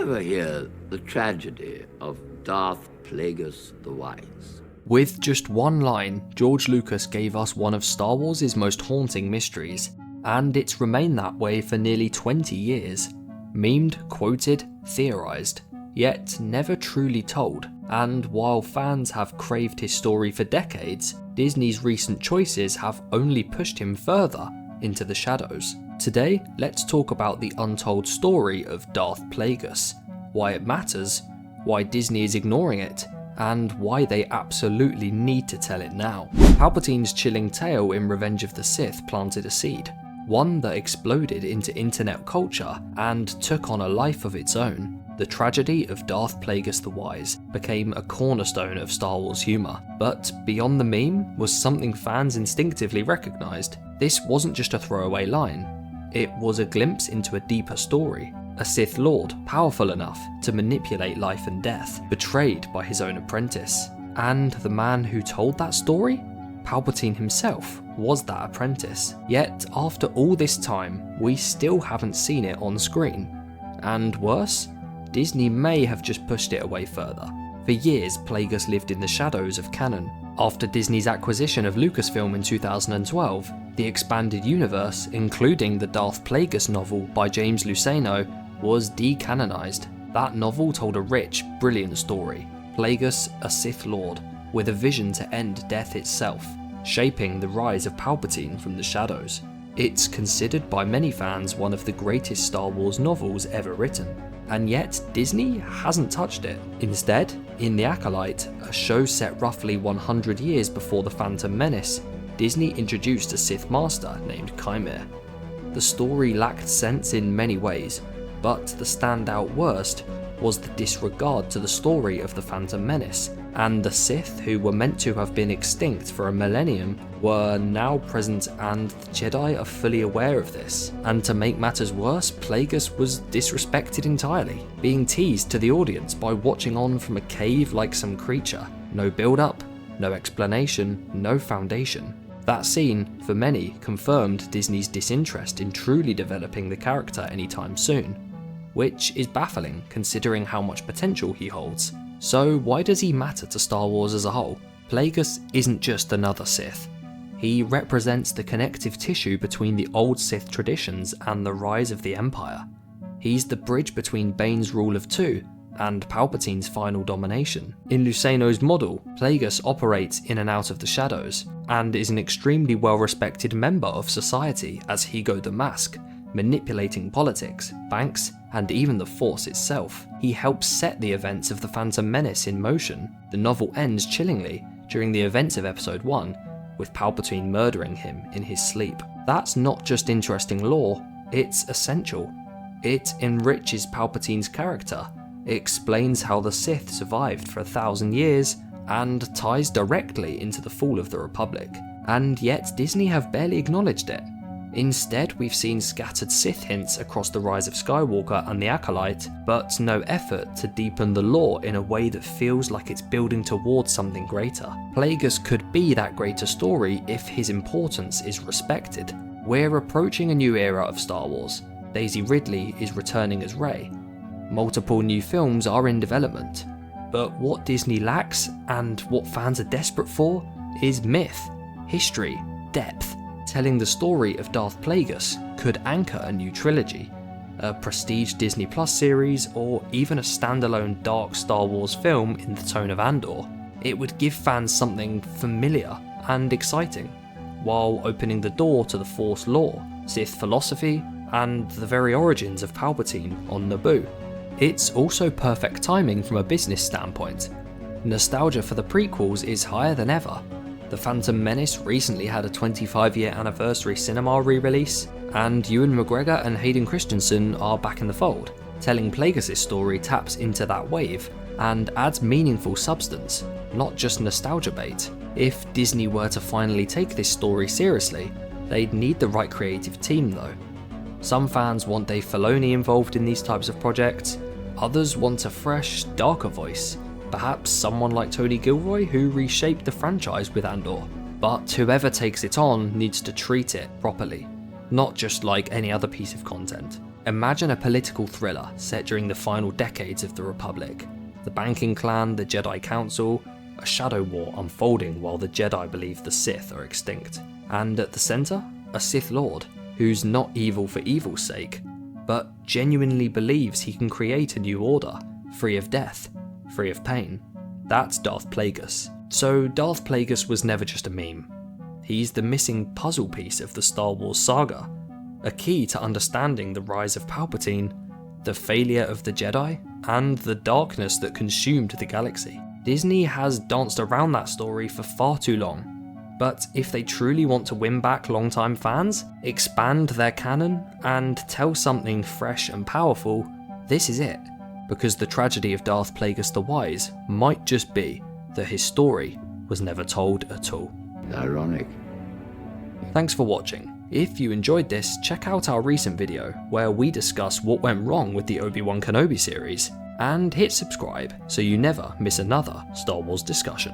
ever hear the tragedy of Darth Plagueis the Wise? With just one line, George Lucas gave us one of Star Wars' most haunting mysteries, and it's remained that way for nearly 20 years. Memed, quoted, theorised, yet never truly told. And while fans have craved his story for decades, Disney's recent choices have only pushed him further into the shadows. Today, let's talk about the untold story of Darth Plagueis, why it matters, why Disney is ignoring it, and why they absolutely need to tell it now. Palpatine's chilling tale in Revenge of the Sith planted a seed, one that exploded into internet culture and took on a life of its own. The tragedy of Darth Plagueis the Wise became a cornerstone of Star Wars humour, but beyond the meme was something fans instinctively recognised. This wasn't just a throwaway line, it was a glimpse into a deeper story. A Sith Lord, powerful enough to manipulate life and death, betrayed by his own apprentice. And the man who told that story? Palpatine himself was that apprentice. Yet, after all this time, we still haven't seen it on screen. And worse, Disney may have just pushed it away further. For years, Plagueis lived in the shadows of canon. After Disney's acquisition of Lucasfilm in 2012, the expanded universe, including the Darth Plagueis novel by James Luceno, was decanonized. That novel told a rich, brilliant story. Plagueis, a Sith Lord, with a vision to end death itself, shaping the rise of Palpatine from the shadows. It's considered by many fans one of the greatest Star Wars novels ever written. And yet, Disney hasn't touched it. Instead, in The Acolyte, a show set roughly 100 years before The Phantom Menace, Disney introduced a Sith Master named Kyber. The story lacked sense in many ways, but the standout worst was the disregard to the story of The Phantom Menace, and the Sith, who were meant to have been extinct for a millennium, were now present, and the Jedi are fully aware of this. And to make matters worse, Plagueis was disrespected entirely, being teased to the audience by watching on from a cave like some creature. No build-up, no explanation, no foundation. That scene, for many, confirmed Disney's disinterest in truly developing the character anytime soon, which is baffling considering how much potential he holds. So why does he matter to Star Wars as a whole? Plagueis isn't just another Sith. He represents the connective tissue between the old Sith traditions and the rise of the Empire. He's the bridge between Bane's rule of two and Palpatine's final domination. In Luceno's model, Plagueis operates in and out of the shadows, and is an extremely well-respected member of society as Higo the Mask, manipulating politics, banks, and even the Force itself. He helps set the events of The Phantom Menace in motion. The novel ends chillingly during the events of Episode 1, with Palpatine murdering him in his sleep. That's not just interesting lore, it's essential. It enriches Palpatine's character, it explains how the Sith survived for 1,000 years, and ties directly into the fall of the Republic. And yet Disney have barely acknowledged it. Instead, we've seen scattered Sith hints across the rise of Skywalker and the Acolyte, but no effort to deepen the lore in a way that feels like it's building towards something greater. Plagueis could be that greater story if his importance is respected. We're approaching a new era of Star Wars. Daisy Ridley is returning as Rey. Multiple new films are in development. But what Disney lacks, and what fans are desperate for, is myth, history, depth. Telling the story of Darth Plagueis could anchor a new trilogy, a prestige Disney Plus series, or even a standalone dark Star Wars film in the tone of Andor. It would give fans something familiar and exciting, while opening the door to the Force lore, Sith philosophy, and the very origins of Palpatine on Naboo. It's also perfect timing from a business standpoint. Nostalgia for the prequels is higher than ever. The Phantom Menace recently had a 25-year anniversary cinema re-release, and Ewan McGregor and Hayden Christensen are back in the fold. Telling Plagueis' story taps into that wave, and adds meaningful substance, not just nostalgia bait. If Disney were to finally take this story seriously, they'd need the right creative team though. Some fans want Dave Filoni involved in these types of projects, others want a fresh, darker voice. Perhaps someone like Tony Gilroy, who reshaped the franchise with Andor. But whoever takes it on needs to treat it properly, not just like any other piece of content. Imagine a political thriller set during the final decades of the Republic. The banking clan, the Jedi Council, a shadow war unfolding while the Jedi believe the Sith are extinct. And at the centre, a Sith Lord, who's not evil for evil's sake, but genuinely believes he can create a new order, free of death, free of pain. That's Darth Plagueis. So Darth Plagueis was never just a meme. He's the missing puzzle piece of the Star Wars saga, a key to understanding the rise of Palpatine, the failure of the Jedi, and the darkness that consumed the galaxy. Disney has danced around that story for far too long, but if they truly want to win back longtime fans, expand their canon, and tell something fresh and powerful, this is it. Because the tragedy of Darth Plagueis the Wise might just be that his story was never told at all. Ironic. Thanks for watching. If you enjoyed this, check out our recent video where we discuss what went wrong with the Obi-Wan Kenobi series, and hit subscribe so you never miss another Star Wars discussion.